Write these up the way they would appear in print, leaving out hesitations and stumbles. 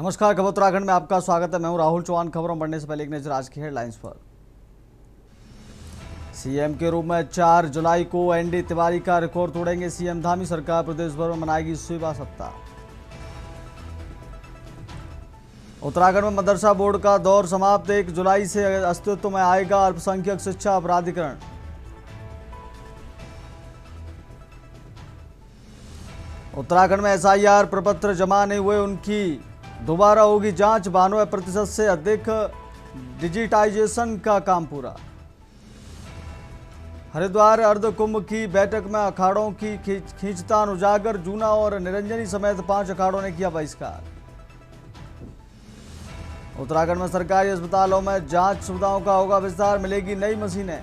नमस्कार, खबर उत्तराखंड में आपका स्वागत है। मैं हूं राहुल चौहान। खबरों बढ़ने से पहले एक नजर आज की हेडलाइंस पर। सीएम के रूप में 4 जुलाई को एनडी तिवारी का रिकॉर्ड तोड़ेंगे सीएम धामी। सरकार प्रदेश भर में मनाएगी सेवा सप्ताह। उत्तराखंड में मदरसा बोर्ड का दौर समाप्त। 1 जुलाई से अस्तित्व में आएगा अल्पसंख्यक शिक्षा प्राधिकरण। उत्तराखंड में एसआईआर प्रपत्र जमा नहीं हुए उनकी दोबारा होगी जांच। 92% से अधिक डिजिटाइजेशन का काम पूरा। हरिद्वार अर्ध कुंभ की बैठक में अखाड़ों की खींचतान उजागर। जूना और निरंजनी समेत 5 अखाड़ों ने किया बहिष्कार। उत्तराखंड में सरकारी अस्पतालों में जांच सुविधाओं का होगा विस्तार। मिलेगी नई मशीनें।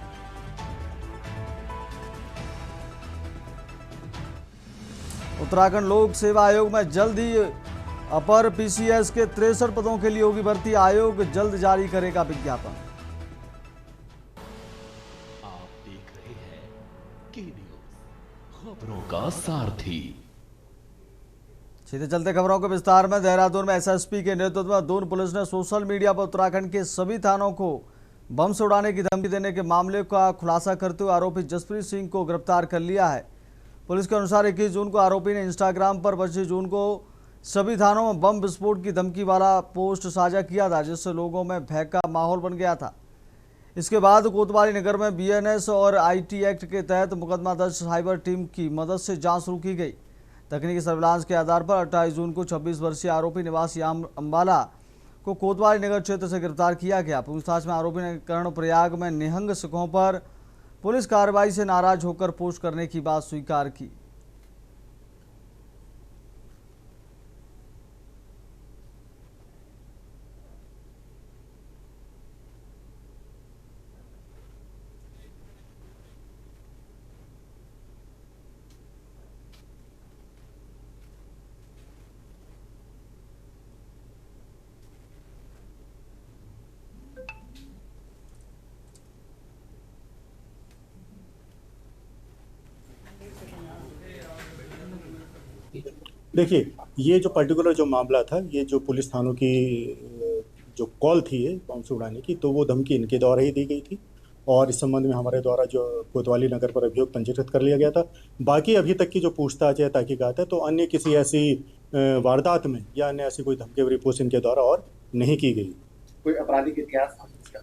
उत्तराखंड लोक सेवा आयोग में जल्द ही अपर पीसीएस के 63 पदों के लिए होगी भर्ती। आयोग जल्द जारी करेगा विज्ञापन। आप देख रहे हैं के न्यूज़, खबरों का सारथी। सीधे चलते खबरों के विस्तार में। देहरादून में एसएसपी के नेतृत्व में दून पुलिस ने सोशल मीडिया पर उत्तराखंड के सभी थानों को बम से उड़ाने की धमकी देने के मामले का खुलासा करते हुए आरोपी जसप्रीत सिंह को गिरफ्तार कर लिया है। पुलिस के अनुसार 21 जून को आरोपी ने इंस्टाग्राम पर 25 जून को सभी थानों में बम विस्फोट की धमकी वाला पोस्ट साझा किया था, जिससे लोगों में भय का माहौल बन गया था। इसके बाद कोतवाली नगर में बीएनएस और आईटी एक्ट के तहत मुकदमा दर्ज साइबर टीम की मदद से जांच शुरू की गई। तकनीकी सर्विलांस के आधार पर 28 जून को 26 वर्षीय आरोपी निवासी अम्बाला को कोतवाली नगर क्षेत्र से गिरफ्तार किया गया। पूछताछ में आरोपी ने कर्णप्रयाग में निहंग सिखों पर पुलिस कार्रवाई से नाराज होकर पोस्ट करने की बात स्वीकार की। देखिए, ये जो पर्टिकुलर जो मामला था, ये जो पुलिस थानों की जो कॉल थी बम से उड़ाने की, तो वो धमकी इनके द्वारा ही दी गई थी और इस संबंध में हमारे द्वारा जो कोतवाली नगर पर अभियोग पंजीकृत कर लिया गया था। बाकी अभी तक की जो पूछताछ है, तहकीकात है, तो अन्य किसी ऐसी वारदात में या अन्य ऐसी कोई धमकी भरी पोस्ट इनके द्वारा और नहीं की गई। कोई आपराधिक इतिहास?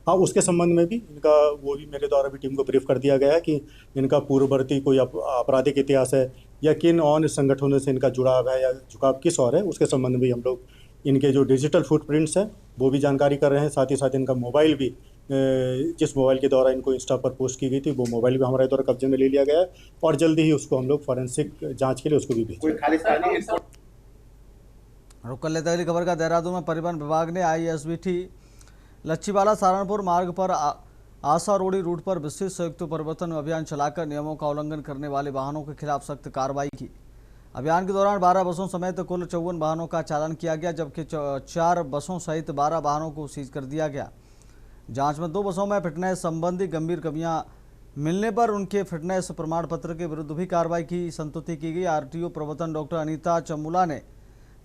हाँ, उसके संबंध में भी इनका वो भी मेरे द्वारा भी टीम को ब्रीफ कर दिया गया है कि इनका पूर्ववर्ती कोई आपराधिक इतिहास है या किन अन्य संगठनों से इनका जुड़ाव है या झुकाव किस और है, उसके संबंध में भी हम लोग इनके जो डिजिटल फुटप्रिंट्स हैं वो भी जानकारी कर रहे हैं। साथ ही साथ इनका मोबाइल भी, जिस मोबाइल के द्वारा इनको इंस्टा पर पोस्ट की गई थी, वो मोबाइल भी हमारे द्वारा कब्जे में ले लिया गया है और जल्दी ही उसको हम लोग फॉरेंसिक जाँच के लिए उसको भी भेजेंगे। रुक कर लेते अगली खबर का। देहरादून में परिवहन विभाग ने आईएसबीटी लच्छीवाला सहारनपुर मार्ग पर आशा रोड़ी रूट पर विशेष संयुक्त परिवर्तन अभियान चलाकर नियमों का उल्लंघन करने वाले वाहनों के खिलाफ सख्त कार्रवाई की। अभियान के दौरान 12 बसों समेत कुल 54 वाहनों का चालान किया गया, जबकि 4 बसों सहित 12 वाहनों को सीज कर दिया गया। जांच में 2 बसों में फिटनेस संबंधी गंभीर कमियां मिलने पर उनके फिटनेस प्रमाण पत्र के विरुद्ध भी कार्रवाई की संस्तुति की गई। आरटीओ प्रवर्तन डॉक्टर अनीता चमुला ने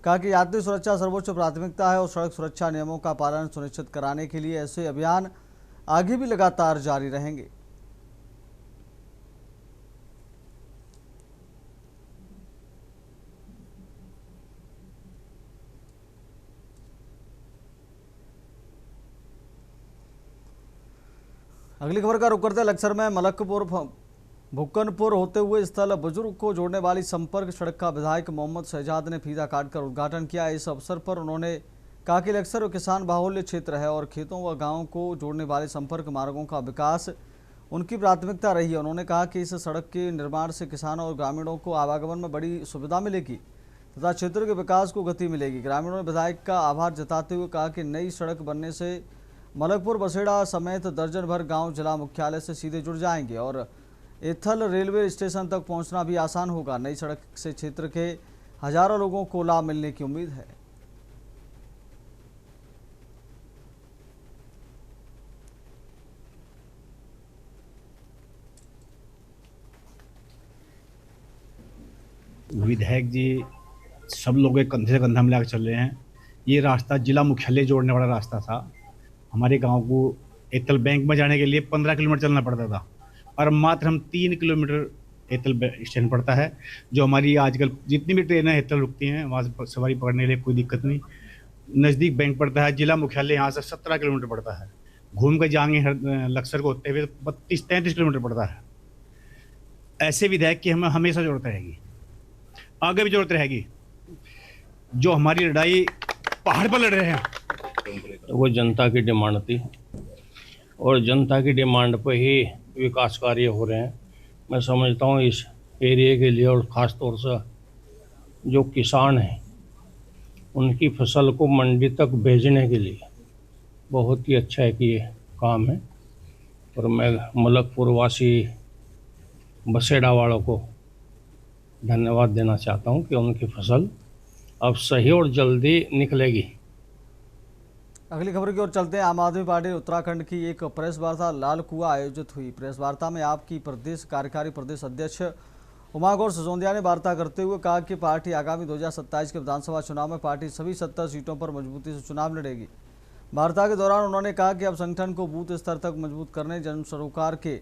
कहा कि यात्री सुरक्षा सर्वोच्च प्राथमिकता है और सड़क सुरक्षा नियमों का पालन सुनिश्चित कराने के लिए ऐसे अभियान आगे भी लगातार जारी रहेंगे। अगली खबर का रुख करते लक्सर में मलकपुर भुक्कनपुर होते हुए स्थल बुजुर्ग को जोड़ने वाली संपर्क सड़क का विधायक मोहम्मद शहजाद ने फीता काटकर उद्घाटन किया। इस अवसर पर उन्होंने कहा कि लक्सर किसान बाहुल्य क्षेत्र है और खेतों व गांवों को जोड़ने वाले संपर्क मार्गों का विकास उनकी प्राथमिकता रही है। उन्होंने कहा कि इस सड़क के निर्माण से किसानों और ग्रामीणों को आवागमन में बड़ी सुविधा मिलेगी तथा क्षेत्र के विकास को गति मिलेगी। ग्रामीणों ने विधायक का आभार जताते हुए कहा कि नई सड़क बनने से मलकपुर बसेड़ा समेत दर्जन भर गाँव जिला मुख्यालय से सीधे जुड़ जाएंगे और एथल रेलवे स्टेशन तक पहुंचना भी आसान होगा। नई सड़क से क्षेत्र के हजारों लोगों को लाभ मिलने की उम्मीद है। विधायक जी सब लोग एक कंधे से कंधा मिला के चल रहे हैं। ये रास्ता जिला मुख्यालय जोड़ने वाला रास्ता था। हमारे गांव को एयरटेल बैंक में जाने के लिए 15 किलोमीटर चलना पड़ता था, और मात्र हम 3 किलोमीटर एयरटेल स्टैंड पड़ता है। जो हमारी आजकल जितनी भी ट्रेनें एयरटेल रुकती हैं वहाँ से सवारी पकड़ने के लिए कोई दिक्कत नहीं। नज़दीक बैंक पड़ता है, जिला मुख्यालय यहाँ से 17 किलोमीटर पड़ता है। घूम कर जाएंगे लक्सर को होते हुए 32-33 किलोमीटर पड़ता है। ऐसे विधायक की हमें हमेशा जरूरत रहेगी, आगे भी जरूरत रहेगी। जो हमारी लड़ाई पहाड़ पर लड़ रहे हैं वो जनता की डिमांड थी, और जनता की डिमांड पर ही विकास कार्य हो रहे हैं। मैं समझता हूँ इस एरिया के लिए, और ख़ास तौर से जो किसान हैं उनकी फसल को मंडी तक भेजने के लिए बहुत ही अच्छा है कि ये काम है। और मैं मलकपुर वासी बसेड़ा वालों को धन्यवाद देना चाहता हूँ कि उनकी फसल अब सही और जल्दी निकलेगी। अगली खबर की ओर चलते हैं। आम आदमी पार्टी उत्तराखंड की एक प्रेस वार्ता लाल कुआं आयोजित हुई। प्रेस वार्ता में आपकी प्रदेश कार्यकारी प्रदेश अध्यक्ष उमा गौर सिसोदिया ने वार्ता करते हुए कहा कि पार्टी आगामी 2027 के विधानसभा चुनाव में पार्टी सभी 70 सीटों पर मजबूती से चुनाव लड़ेगी। वार्ता के दौरान उन्होंने कहा कि अब संगठन को बूथ स्तर तक मजबूत करने, जन सरोकार के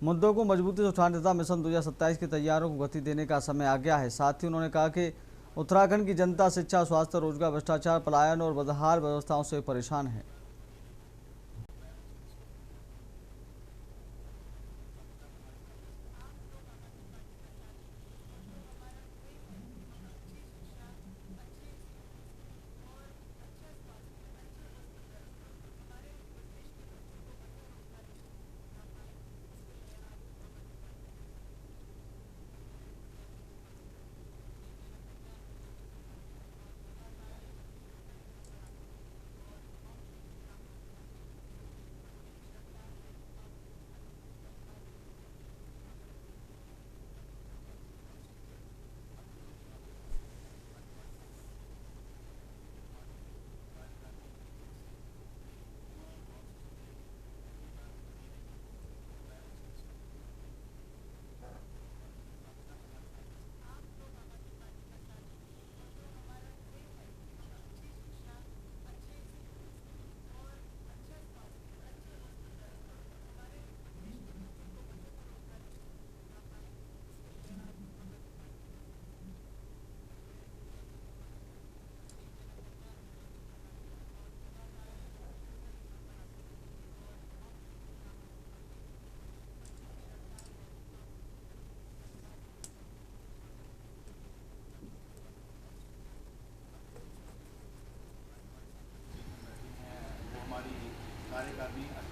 मुद्दों को मजबूती से उठाने तथा मिशन 2027 की तैयारियों को गति देने का समय आ गया है। साथ ही उन्होंने कहा कि उत्तराखंड की जनता शिक्षा, स्वास्थ्य, रोजगार, भ्रष्टाचार, पलायन और बदहाल व्यवस्थाओं से परेशान है।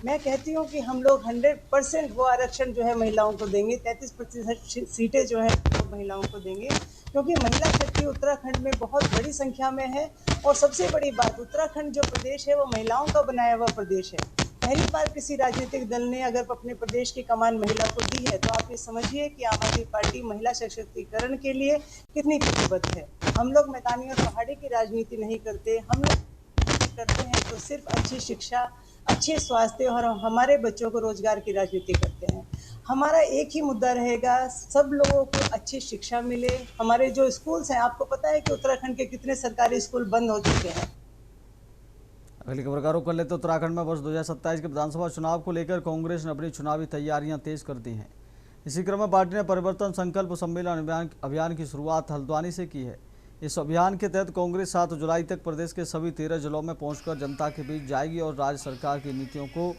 मैं कहती हूँ कि हम लोग 100% वो आरक्षण जो है महिलाओं को देंगे। 33% सीटें जो है महिलाओं को देंगे, क्योंकि महिला शक्ति उत्तराखंड में बहुत बड़ी संख्या में है। और सबसे बड़ी बात, उत्तराखंड जो प्रदेश है वो महिलाओं का बनाया हुआ प्रदेश है। पहली बार किसी राजनीतिक दल ने अगर अपने प्रदेश की कमान महिला को दी है, तो आप ये समझिए कि आम आदमी पार्टी महिला सशक्तिकरण के लिए कितनी प्रतिबद्ध है। हम लोग मैदानी और पहाड़ी की राजनीति नहीं करते, हम लोग करते हैं तो सिर्फ अच्छी शिक्षा, अच्छे स्वास्थ्य और हमारे बच्चों को रोजगार की राजनीति करते हैं। हमारा एक ही मुद्दा रहेगा, सब लोगों को अच्छी शिक्षा मिले। हमारे जो स्कूल्स हैं, आपको पता है कि उत्तराखंड के कितने सरकारी स्कूल बंद हो चुके हैं। अगली खबर का रुख कर लेते। उत्तराखंड में वर्ष 2027 के विधानसभा चुनाव को लेकर कांग्रेस ने अपनी चुनावी तैयारियां तेज कर दी हैं। इसी क्रम में पार्टी ने परिवर्तन संकल्प सम्मेलन अभियान की शुरुआत हल्द्वानी से की है। इस अभियान के तहत कांग्रेस 7 जुलाई तक प्रदेश के सभी 13 जिलों में पहुंचकर जनता के बीच जाएगी और राज्य सरकार की नीतियों को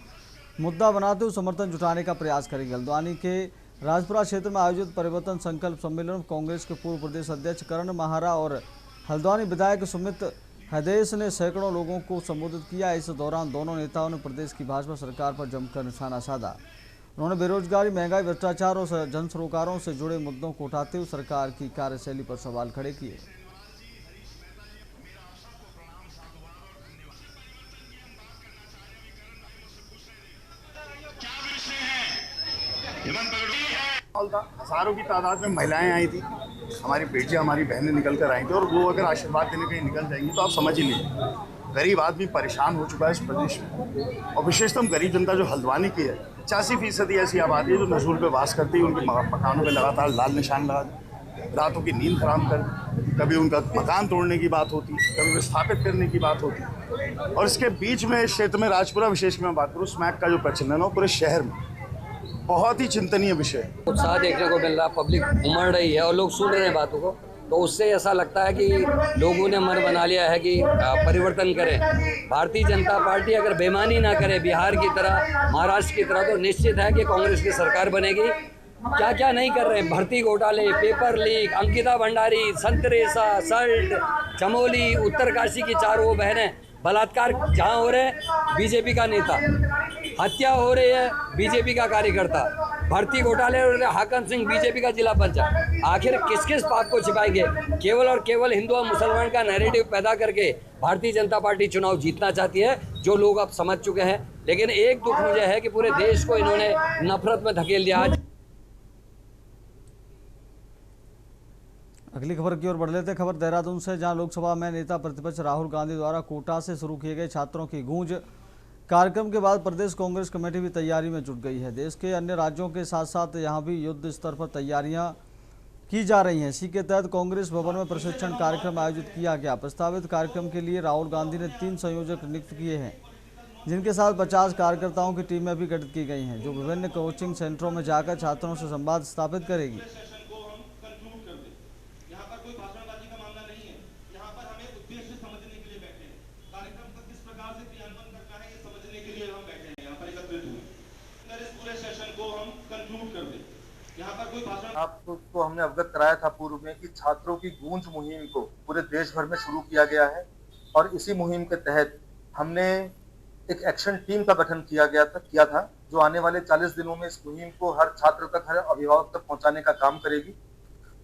मुद्दा बनाते हुए समर्थन जुटाने का प्रयास करेगी। हल्द्वानी के राजपुरा क्षेत्र में आयोजित परिवर्तन संकल्प सम्मेलन में कांग्रेस के पूर्व प्रदेश अध्यक्ष करण महारा और हल्द्वानी विधायक सुमित हदेश ने सैकड़ों लोगों को संबोधित किया। इस दौरान दोनों नेताओं ने प्रदेश की भाजपा सरकार पर जमकर निशाना साधा। उन्होंने बेरोजगारी, महंगाई, भ्रष्टाचार और जन सरोकारों से जुड़े मुद्दों को उठाते हुए सरकार की कार्यशैली पर सवाल खड़े किए। हजारों की तादाद में महिलाएं आई थी, हमारी बेटियां, हमारी बहनें निकल कर आई थी, और वो अगर आशीर्वाद देने कहीं निकल जाएंगी तो आप समझ ही लीजिए गरीब आदमी परेशान हो चुका है इस प्रदेश में। और विशेषतम गरीब जनता जो हल्द्वानी की है, 85% ऐसी आबादी है जो नजूल पे वास करती है। उनके मकानों पे लगातार लाल निशान लगा, रातों की नींद हराम कर कभी उनका मकान तोड़ने की बात होती, कभी विस्थापित करने की बात होती। और इसके बीच में इस क्षेत्र में राजपुरा विशेष की मैं बात करूँ, स्मैक का जो प्रचलन है वो पूरे शहर में बहुत ही चिंतनीय विषय है। उत्साह देखने को मिल रहा, पब्लिक उमड़ रही है और लोग सुन रहे हैं बातों को, तो उससे ऐसा लगता है कि लोगों ने मन बना लिया है कि परिवर्तन करें। भारतीय जनता पार्टी अगर बेईमानी ना करे बिहार की तरह, महाराष्ट्र की तरह, तो निश्चित है कि कांग्रेस की सरकार बनेगी। क्या क्या नहीं कर रहे हैं, भर्ती घोटाले, पेपर लीक, अंकिता भंडारी, संतरेसा, सल्ट, चमोली, उत्तरकाशी की चारों बहनें, बलात्कार जहाँ हो रहे हैं बीजेपी का नेता, हत्या हो रही है बीजेपी का कार्यकर्ता, भर्ती घोटाले हो रहे, हाकम सिंह बीजेपी का जिला पंचायत। आखिर किस किस पाप को छिपाएंगे? केवल और केवल हिंदू और मुसलमान का नैरेटिव पैदा करके भारतीय जनता पार्टी चुनाव जीतना चाहती है, जो लोग अब समझ चुके हैं। लेकिन एक दुख मुझे है कि पूरे देश को इन्होंने नफरत में धकेल दिया। अगली खबर की ओर बढ़ लेते। खबर देहरादून से, जहां लोकसभा में नेता प्रतिपक्ष राहुल गांधी द्वारा कोटा से शुरू किए गए छात्रों की गूंज कार्यक्रम के बाद प्रदेश कांग्रेस कमेटी भी तैयारी में जुट गई है। देश के अन्य राज्यों के साथ साथ यहां भी युद्ध स्तर पर तैयारियां की जा रही हैं। इसी के तहत कांग्रेस भवन में प्रशिक्षण कार्यक्रम आयोजित किया गया। प्रस्तावित कार्यक्रम के लिए राहुल गांधी ने 3 संयोजक नियुक्त किए हैं, जिनके साथ 50 कार्यकर्ताओं की टीमें भी गठित की गई हैं, जो विभिन्न कोचिंग सेंटरों में जाकर छात्रों से संवाद स्थापित करेगी। आपको हमने अवगत कराया था पूर्व में कि छात्रों की गूंज मुहिम को पूरे देश भर में शुरू किया गया है, और इसी मुहिम के तहत हमने एक एक्शन टीम का गठन किया था, जो आने वाले 40 दिनों में इस मुहिम को हर छात्र तक, हर अभिभावक तक पहुंचाने का काम करेगी।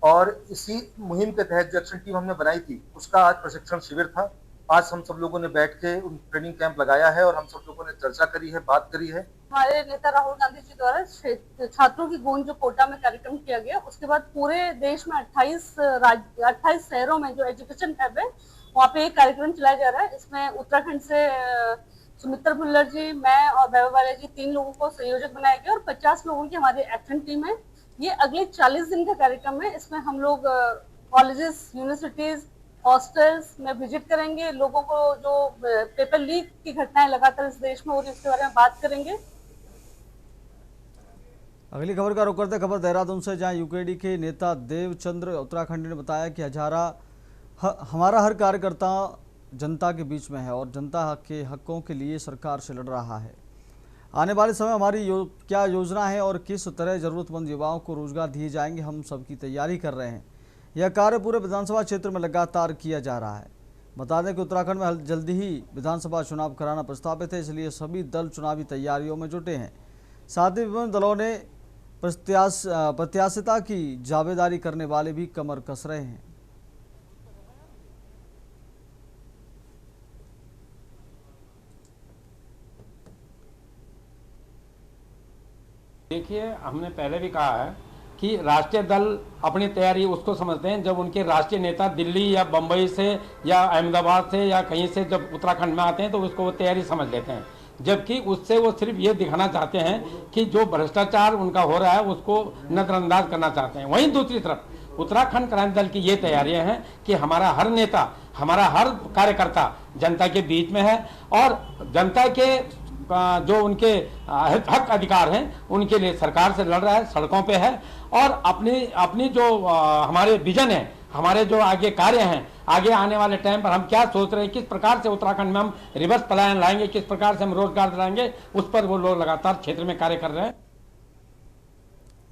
और इसी मुहिम के तहत जो एक्शन टीम हमने बनाई थी, उसका आज प्रशिक्षण शिविर था। आज हम सब लोगों ने बैठ के उन ट्रेनिंग कैंप लगाया है और हम सब लोगों ने चर्चा करी है, बात करी है। हमारे नेता राहुल गांधी जी द्वारा छात्रों की गूंज जो कोटा में कार्यक्रम किया गया, उसके बाद पूरे देश में 28 शहरों में जो एजुकेशन हब है, वहाँ पे एक कार्यक्रम चलाया जा रहा है। इसमें उत्तराखंड से सुमित्रा भुल्लर जी, मैं और वैभव वाले जी 3 लोगों को संयोजक बनाया गया और 50 लोगों की हमारी एक्शन टीम है। ये अगले 40 दिन का कार्यक्रम है। इसमें हम लोग कॉलेजेस, यूनिवर्सिटीज, हॉस्टल्स में विजिट करेंगे, लोगों को जो पेपर लीक की घटनाएं लगातार इस देश में हो रही है उसके बारे में बात करेंगे। अगली खबर का रुख करते खबर देहरादून से, जहां यूकेडी के नेता देवचंद्र उत्तराखंड ने बताया कि हमारा हर कार्यकर्ता जनता के बीच में है और जनता के हकों के लिए सरकार से लड़ रहा है। आने वाले समय हमारी क्या योजना है और किस तरह जरूरतमंद युवाओं को रोजगार दिए जाएंगे, हम सबकी तैयारी कर रहे हैं। यह कार्य पूरे विधानसभा क्षेत्र में लगातार किया जा रहा है। बता दें कि उत्तराखंड में जल्दी ही विधानसभा चुनाव कराना प्रस्तावित है, इसलिए सभी दल चुनावी तैयारियों में जुटे हैं। साथ ही विभिन्न दलों ने प्रत्याशिता की जावेदारी करने वाले भी कमर कस रहे हैं। देखिए, हमने पहले भी कहा है कि राष्ट्रीय दल अपनी तैयारी उसको समझते हैं जब उनके राष्ट्रीय नेता दिल्ली या बम्बई से या अहमदाबाद से या कहीं से जब उत्तराखंड में आते हैं तो उसको वो तैयारी समझ लेते हैं, जबकि उससे वो सिर्फ ये दिखाना चाहते हैं कि जो भ्रष्टाचार उनका हो रहा है उसको नजरअंदाज करना चाहते हैं। वहीं दूसरी तरफ उत्तराखंड क्रांति दल की ये तैयारियां हैं कि हमारा हर नेता, हमारा हर कार्यकर्ता जनता के बीच में है और जनता के जो उनके हक अधिकार हैं उनके लिए सरकार से लड़ रहा है, सड़कों पे है और अपनी जो हमारे विजन है, हमारे जो आगे कार्य हैं, आगे आने वाले टाइम पर हम क्या सोच रहे हैं, किस प्रकार से उत्तराखंड में हम रिवर्स पलायन लाएंगे, किस प्रकार से हम रोजगार दिलाएंगे, उस पर वो लोग लगातार क्षेत्र में कार्य कर रहे हैं।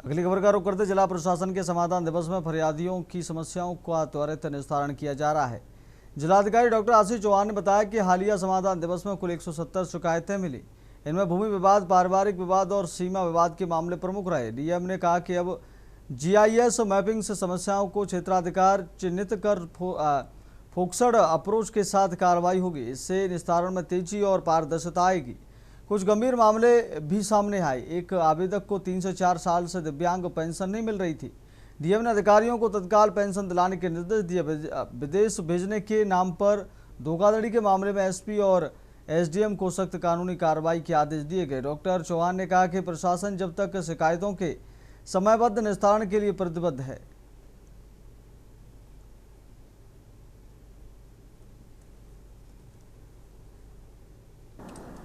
अगली खबर का रुख करते, जिला प्रशासन के समाधान दिवस में फरियादियों की समस्याओं का त्वरित निस्तारण किया जा रहा है। जिलाधिकारी डॉक्टर आशीष चौहान ने बताया कि हालिया समाधान दिवस में कुल 170 शिकायतें मिली। इनमें भूमि विवाद, पारिवारिक विवाद और सीमा विवाद के मामले प्रमुख रहे। डीएम ने कहा कि अब जीआईएस मैपिंग से समस्याओं को क्षेत्राधिकार चिन्हित कर फोकस्ड अप्रोच के साथ कार्रवाई होगी। इससे निस्तारण में तेजी और पारदर्शिता आएगी। कुछ गंभीर मामले भी सामने आए। एक आवेदक को 3 से 4 साल से दिव्यांग पेंशन नहीं मिल रही थी। डीएम ने अधिकारियों को तत्काल पेंशन दिलाने के निर्देश दिए। विदेश भेजने के नाम पर धोखाधड़ी के मामले में एसपी और एसडीएम को सख्त कानूनी कार्रवाई के आदेश दिए गए। डॉक्टर चौहान ने कहा कि प्रशासन जब तक शिकायतों के समयबद्ध निस्तारण के लिए प्रतिबद्ध है।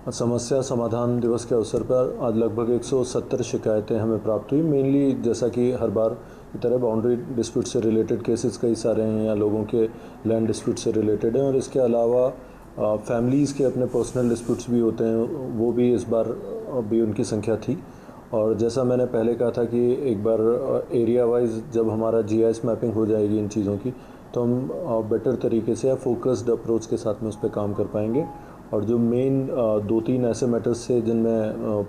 समस्या समाधान दिवस के अवसर पर आज लगभग 170 शिकायतें हमें प्राप्त हुई। मेनली जैसा कि हर बार की तरह बाउंड्री डिस्प्यूट से रिलेटेड केसेस कई सारे हैं या लोगों के लैंड डिस्प्यूट से रिलेटेड हैं, और इसके अलावा फैमिलीज़ के अपने पर्सनल डिस्प्यूट्स भी होते हैं, वो भी इस बार भी उनकी संख्या थी। और जैसा मैंने पहले कहा था कि एक बार एरिया वाइज जब हमारा GIS मैपिंग हो जाएगी इन चीज़ों की, तो हम बेटर तरीके से या फोकस्ड अप्रोच के साथ में उस पर काम कर पाएंगे। और जो मेन 2-3 ऐसे मैटर्स थे जिनमें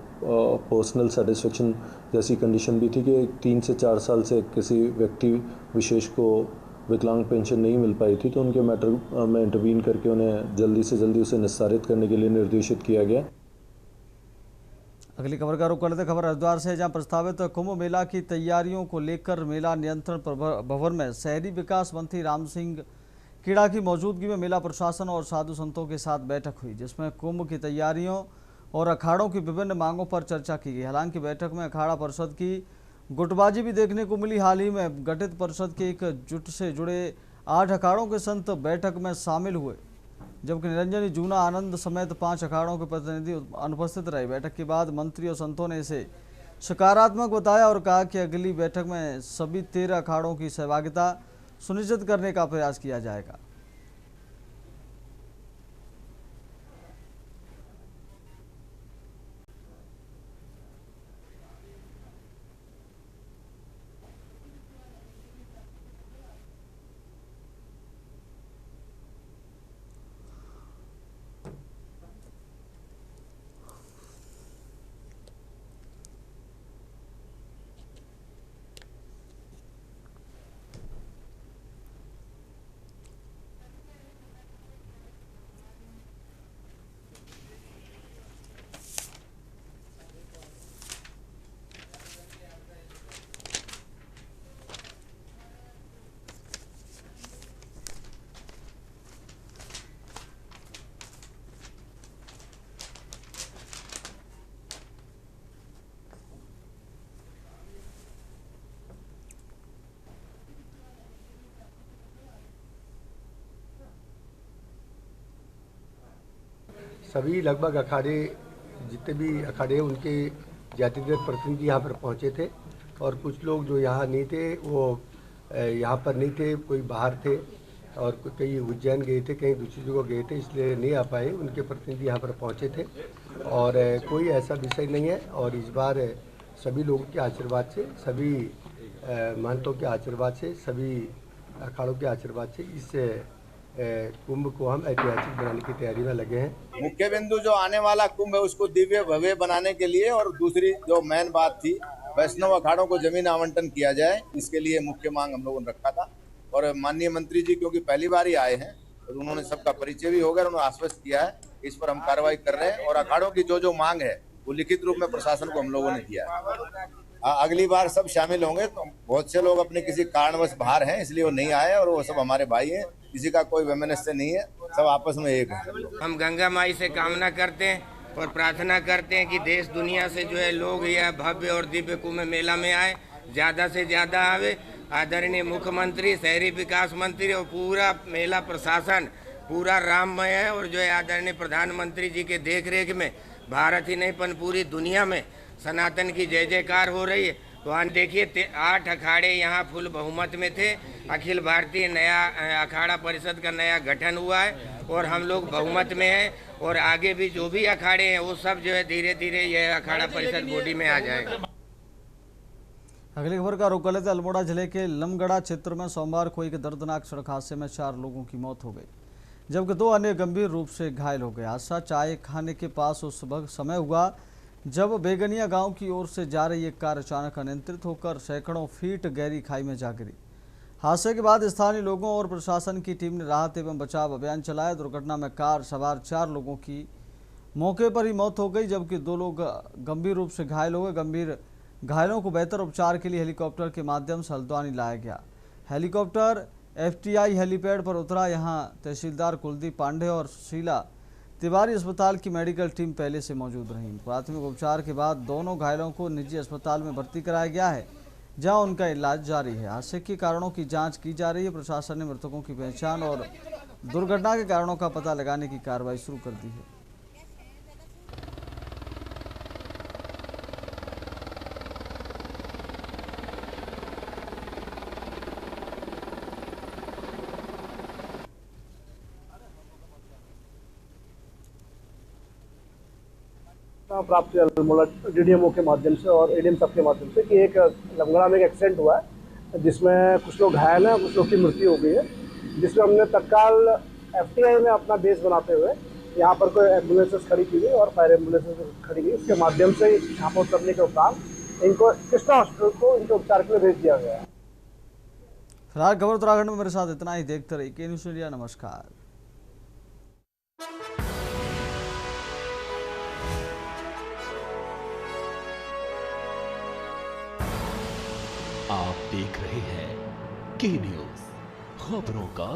पर्सनल सेटिस्फेक्शन जैसी कंडीशन भी थी कि 3 से 4 साल से किसी व्यक्ति विशेष को विकलांग पेंशन नहीं मिल पाई थी, तो उनके मैटर में इंटरवीन करके उन्हें जल्दी से जल्दी उसे निस्तारित करने के लिए निर्देशित किया गया। अगली खबर का रुख करते खबर हरिद्वार से, जहां प्रस्तावित कुंभ मेला की तैयारियों को लेकर मेला नियंत्रण भवन में शहरी विकास मंत्री राम सिंह कीड़ा की मौजूदगी में मेला प्रशासन और साधु संतों के साथ बैठक हुई, जिसमें कुंभ की तैयारियों और अखाड़ों की विभिन्न मांगों पर चर्चा की गई। हालांकि बैठक में अखाड़ा परिषद की गुटबाजी भी देखने को मिली। हाल ही में गठित परिषद के एक जुट से जुड़े 8 अखाड़ों के संत बैठक में शामिल हुए, जबकि निरंजनी जूना आनंद समेत 5 अखाड़ों के प्रतिनिधि अनुपस्थित रहे। बैठक के बाद मंत्री और संतों ने इसे सकारात्मक बताया और कहा कि अगली बैठक में सभी 13 अखाड़ों की सहभागिता सुनिश्चित करने का प्रयास किया जाएगा। सभी लगभग अखाड़े जितने भी अखाड़े उनके जातिगत प्रतिनिधि यहाँ पर पहुँचे थे, और कुछ लोग जो यहाँ नहीं थे वो यहाँ पर नहीं थे, कोई बाहर थे और कई उज्जैन गए थे, कहीं दूसरी जगह गए थे, इसलिए नहीं आ पाए। उनके प्रतिनिधि यहाँ पर पहुँचे थे और कोई ऐसा विषय नहीं है। और इस बार सभी लोगों के आशीर्वाद से, सभी महंतों के आशीर्वाद से, सभी अखाड़ों के आशीर्वाद से इस कुंभ को हम ऐतिहासिक बनाने की तैयारी में लगे हैं। मुख्य बिंदु जो आने वाला कुंभ है उसको दिव्य भव्य बनाने के लिए, और दूसरी जो मेन बात थी वैष्णव अखाड़ों को जमीन आवंटन किया जाए, इसके लिए मुख्य मांग हम लोगों ने रखा था। और माननीय मंत्री जी क्योंकि पहली बार ही आए हैं तो उन्होंने सबका परिचय भी हो गया, उन्होंने आश्वस्त किया है इस पर हम कार्रवाई कर रहे हैं। और अखाड़ों की जो मांग है वो लिखित रूप में प्रशासन को हम लोगों ने किया है। अगली बार सब शामिल होंगे। तो बहुत से लोग अपने किसी कारणवश बाहर हैं इसलिए वो नहीं आए, और वो सब हमारे भाई हैं, किसी का कोई वैमनस्य नहीं है, सब आपस में एक है। हम गंगा माई से कामना करते हैं और प्रार्थना करते हैं कि देश दुनिया से जो है लोग यह भव्य और दिव्य कुंभ मेला में आए, ज़्यादा से ज़्यादा आवे। आदरणीय मुख्यमंत्री, शहरी विकास मंत्री और पूरा मेला प्रशासन पूरा राममय है, और जो है आदरणीय प्रधानमंत्री जी के देखरेख में भारत ही नहीं पर पूरी दुनिया में सनातन की जय जयकार हो रही है। तो आज देखिए 8 अखाड़े यहाँ फुल बहुमत में थे। अखिल भारतीय नया अखाड़ा परिषद का नया गठन हुआ है और हम लोग बहुमत में हैं, और आगे भी जो भी अखाड़े हैं वो सब जो है धीरे धीरे यह अखाड़ा परिषद बॉडी में आ जाएगा। अगली खबर का रुख कर लेते अल्मोड़ा जिले के लमगड़ा क्षेत्र में सोमवार को एक दर्दनाक सड़क हादसे में 4 लोगों की मौत हो गई, जबकि 2 अन्य गंभीर रूप से घायल हो गए। हादसा चाय खाने के पास उस समय हुआ जब बेगनिया गांव की ओर से जा रही एक कार अचानक अनियंत्रित होकर सैकड़ों फीट गहरी खाई में जा गिरी। हादसे के बाद स्थानीय लोगों और प्रशासन की टीम ने राहत एवं बचाव अभियान चलाया। दुर्घटना में कार सवार 4 लोगों की मौके पर ही मौत हो गई, जबकि 2 लोग गंभीर रूप से घायल हो गए। गंभीर घायलों को बेहतर उपचार के लिए हेलीकॉप्टर के माध्यम से हल्द्वानी लाया गया। हेलीकॉप्टर FTI हेलीपैड पर उतरा। यहां तहसीलदार कुलदीप पांडे और शीला तिवारी अस्पताल की मेडिकल टीम पहले से मौजूद रही। प्राथमिक उपचार के बाद दोनों घायलों को निजी अस्पताल में भर्ती कराया गया है, जहां उनका इलाज जारी है। हादसे के कारणों की जांच की जा रही है। प्रशासन ने मृतकों की पहचान और दुर्घटना के कारणों का पता लगाने की कार्रवाई शुरू कर दी है। सूचना प्राप्त हुई डीडीएमओ के माध्यम से और एडीएम साहब के माध्यम से कि एक लमगड़ा में एक एक्सीडेंट हुआ है जिसमें कुछ लोग घायल हैं, कुछ लोग की मृत्यु हो गई है, जिसमें हमने तत्काल एफटीआई में अपना बेस बनाते हुए यहाँ पर कोई एम्बुलेंसेस खड़ी की गई और फायर एम्बुलेंसेस खड़ी गई। इसके माध्यम से यहाँ पर उतरने के उपरांत इनको कृष्णा हॉस्पिटल को इनके उपचार के लिए भेज दिया गया है। फिलहाल खबर उत्तराखंड में मेरे साथ इतना ही। देखते रहिए के न्यूज़ इंडिया। नमस्कार। आप देख रहे हैं के न्यूज़, खबरों का